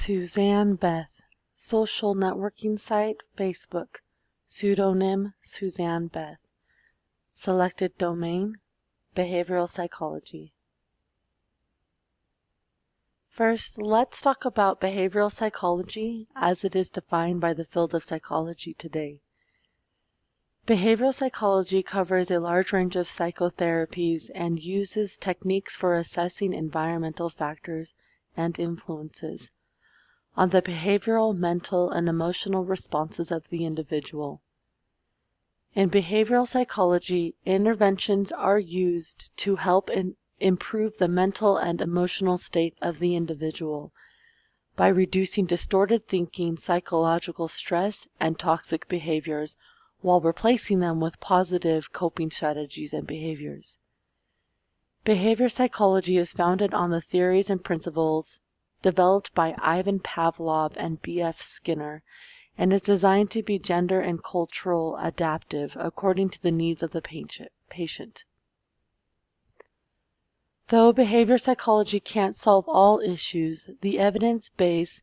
Suzanne Beth, social networking site, Facebook, pseudonym Suzanne Beth, selected domain, behavioral psychology. First, let's talk about behavioral psychology as it is defined by the field of psychology today. Behavioral psychology covers a large range of psychotherapies and uses techniques for assessing environmental factors and influences on the behavioral, mental, and emotional responses of the individual. In behavioral psychology, interventions are used to help improve the mental and emotional state of the individual by reducing distorted thinking, psychological stress, and toxic behaviors while replacing them with positive coping strategies and behaviors. Behavior psychology is founded on the theories and principles developed by Ivan Pavlov and B.F. Skinner, and is designed to be gender and cultural adaptive according to the needs of the patient. Though behavior psychology can't solve all issues, the evidence base,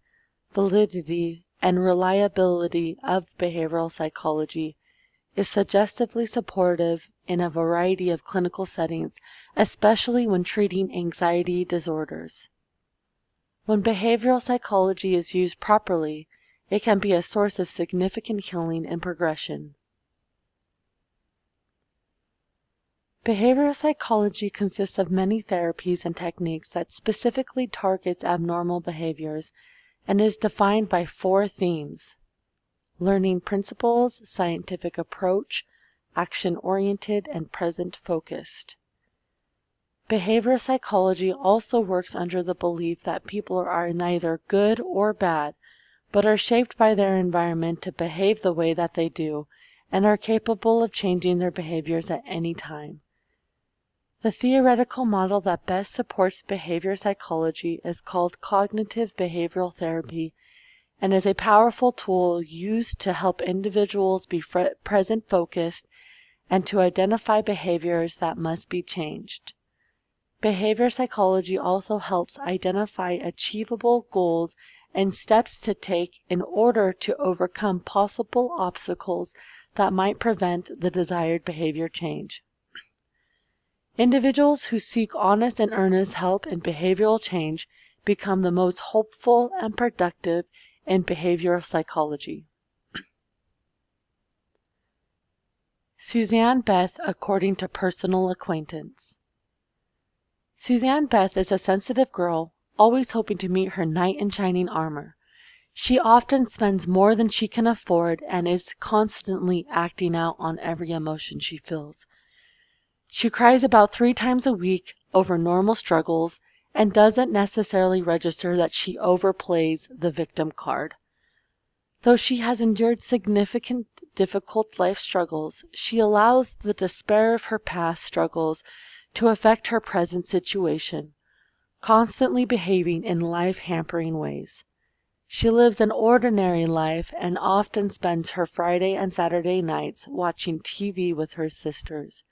validity, and reliability of behavioral psychology is suggestively supportive in a variety of clinical settings, especially when treating anxiety disorders. When behavioral psychology is used properly, it can be a source of significant healing and progression. Behavioral psychology consists of many therapies and techniques that specifically targets abnormal behaviors and is defined by 4 themes: learning principles, scientific approach, action-oriented, and present-focused. Behavioral psychology also works under the belief that people are neither good or bad, but are shaped by their environment to behave the way that they do, and are capable of changing their behaviors at any time. The theoretical model that best supports behavior psychology is called cognitive behavioral therapy and is a powerful tool used to help individuals be present-focused and to identify behaviors that must be changed. Behavior psychology also helps identify achievable goals and steps to take in order to overcome possible obstacles that might prevent the desired behavior change. Individuals who seek honest and earnest help in behavioral change become the most hopeful and productive in behavioral psychology. Suzanne Beth according to personal acquaintance. Suzanne Beth is a sensitive girl, always hoping to meet her knight in shining armor. She often spends more than she can afford and is constantly acting out on every emotion she feels. She cries about 3 times a week over normal struggles and doesn't necessarily register that she overplays the victim card. Though she has endured significant difficult life struggles, she allows the despair of her past struggles to affect her present situation, constantly behaving in life-hampering ways. She lives an ordinary life and often spends her Friday and Saturday nights watching TV with her sisters.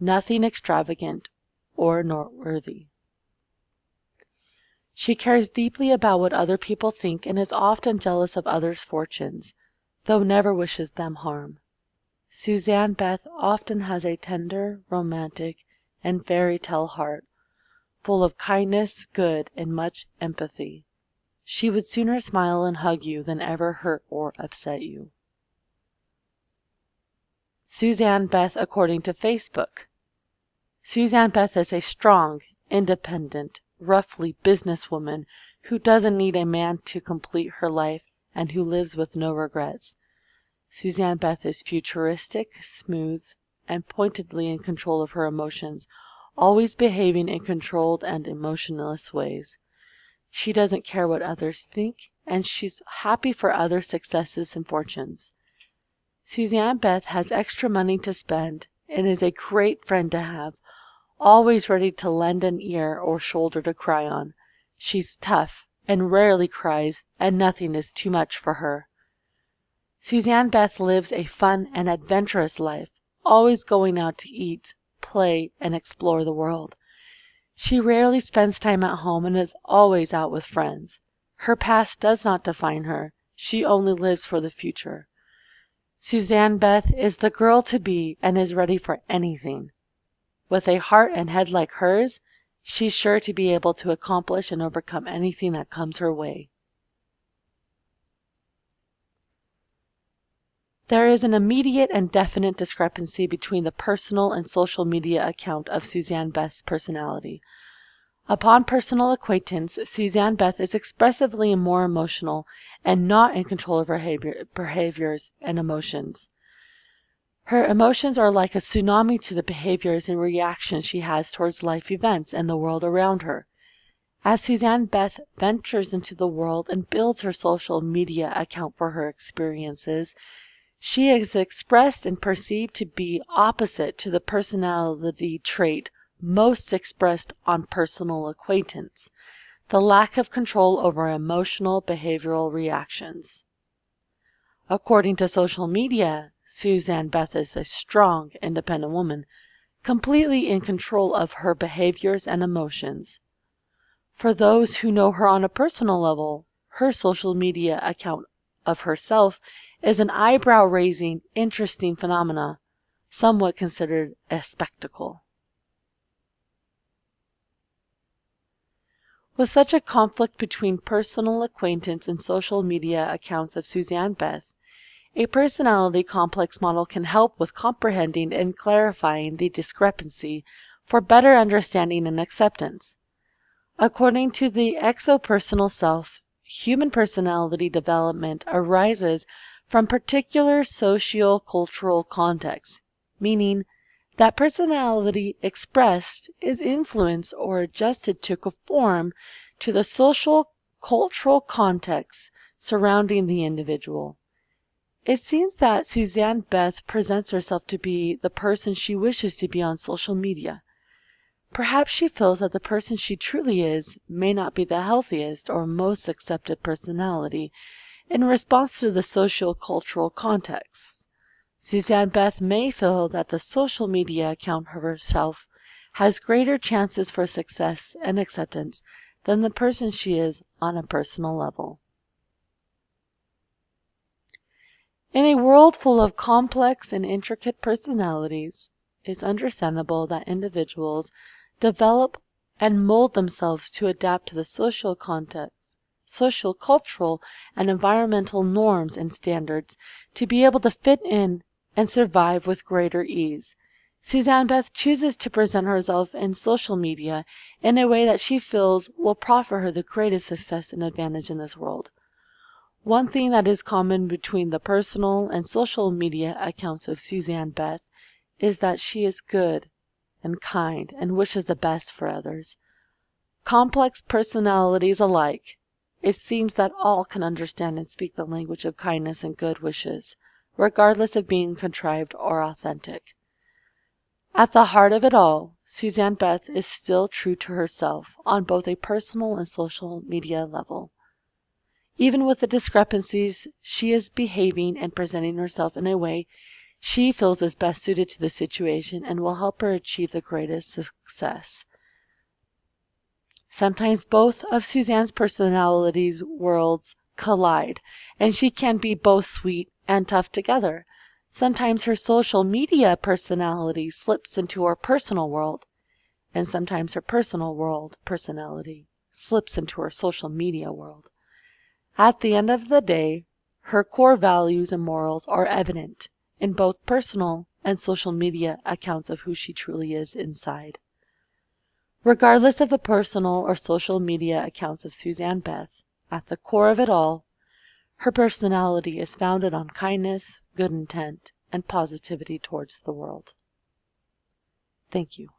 Nothing extravagant or noteworthy. She cares deeply about what other people think and is often jealous of others' fortunes, though never wishes them harm. Suzanne Beth often has a tender, romantic, and fairy tale heart, full of kindness, good, and much empathy. She would sooner smile and hug you than ever hurt or upset you. Suzanne Beth according to Facebook. Suzanne Beth is a strong, independent, roughly businesswoman who doesn't need a man to complete her life and who lives with no regrets. Suzanne Beth is futuristic, smooth, and pointedly in control of her emotions, always behaving in controlled and emotionless ways. She doesn't care what others think, and she's happy for others' successes and fortunes. Suzanne Beth has extra money to spend and is a great friend to have, always ready to lend an ear or shoulder to cry on. She's tough and rarely cries, and nothing is too much for her. Suzanne Beth lives a fun and adventurous life, always going out to eat, play, and explore the world. She rarely spends time at home and is always out with friends. Her past does not define her. She only lives for the future. Suzanne Beth is the girl to be and is ready for anything. With a heart and head like hers, she's sure to be able to accomplish and overcome anything that comes her way. There is an immediate and definite discrepancy between the personal and social media account of Suzanne Beth's personality. Upon personal acquaintance, Suzanne Beth is expressively more emotional and not in control of her behaviors and emotions. Her emotions are like a tsunami to the behaviors and reactions she has towards life events and the world around her. As Suzanne Beth ventures into the world and builds her social media account for her experiences, she is expressed and perceived to be opposite to the personality trait most expressed on personal acquaintance, the lack of control over emotional behavioral reactions. According to social media, Suzanne Beth is a strong, independent woman, completely in control of her behaviors and emotions. For those who know her on a personal level, her social media account of herself is an eyebrow-raising, interesting phenomena, somewhat considered a spectacle. With such a conflict between personal acquaintance and social media accounts of Suzanne Beth, a personality complex model can help with comprehending and clarifying the discrepancy for better understanding and acceptance. According to the exopersonal self, human personality development arises from particular socio-cultural contexts, meaning that personality expressed is influenced or adjusted to conform to the social cultural context surrounding the individual. It seems that Suzanne Beth presents herself to be the person she wishes to be on social media. Perhaps she feels that the person she truly is may not be the healthiest or most accepted personality in response to the socio-cultural context. Suzanne Beth may feel that the social media account of herself has greater chances for success and acceptance than the person she is on a personal level. In a world full of complex and intricate personalities, it's understandable that individuals develop and mold themselves to adapt to the social context, social, cultural, and environmental norms and standards to be able to fit in and survive with greater ease. Suzanne Beth chooses to present herself in social media in a way that she feels will proffer her the greatest success and advantage in this world. One thing that is common between the personal and social media accounts of Suzanne Beth is that she is good and kind and wishes the best for others. Complex personalities alike, it seems that all can understand and speak the language of kindness and good wishes, regardless of being contrived or authentic. At the heart of it all, Suzanne Beth is still true to herself on both a personal and social media level. Even with the discrepancies, she is behaving and presenting herself in a way she feels is best suited to the situation and will help her achieve the greatest success. Sometimes both of Suzanne's personalities' worlds collide, and she can be both sweet and tough together. Sometimes her social media personality slips into her personal world, and sometimes her personal world personality slips into her social media world. At the end of the day, her core values and morals are evident in both personal and social media accounts of who she truly is inside. Regardless of the personal or social media accounts of Suzanne Beth, at the core of it all, her personality is founded on kindness, good intent, and positivity towards the world. Thank you.